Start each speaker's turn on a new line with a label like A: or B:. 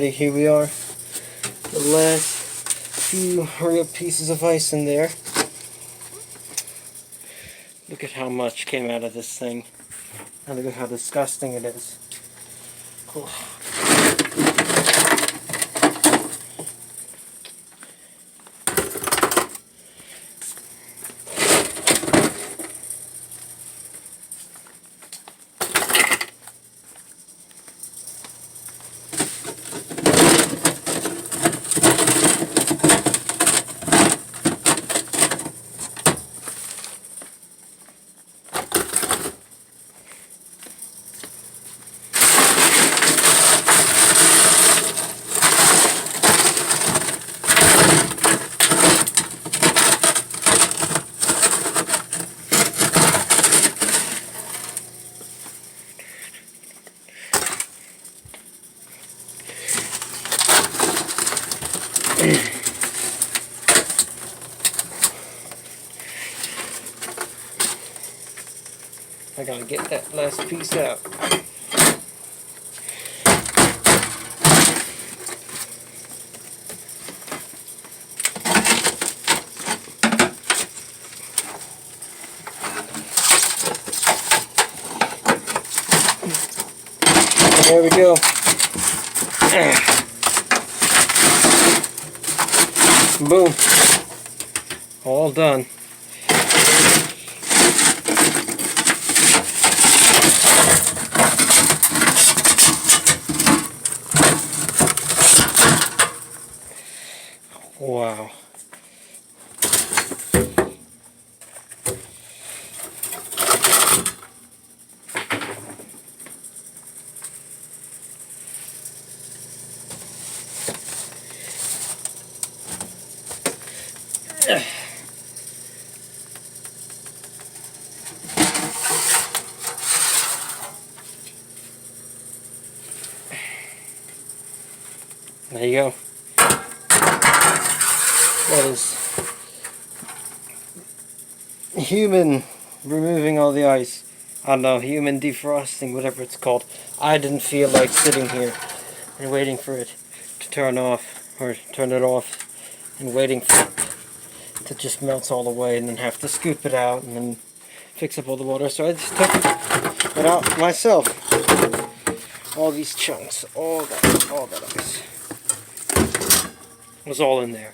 A: everybody, here we are. The last few real pieces of ice in there. Look at how much came out of this thing. And look at how disgusting it is. Cool. I gotta get that last piece out. There we go. Boom. All done. Wow. There you go. That is human removing all the ice. I don't know, human defrosting, whatever it's called. I didn't feel like sitting here and waiting for it to turn off, or turn it off, and waiting for it to just melt all the way and then have to scoop it out and then fix up all the water. So I just took it out myself. All these chunks, all that ice was all in there.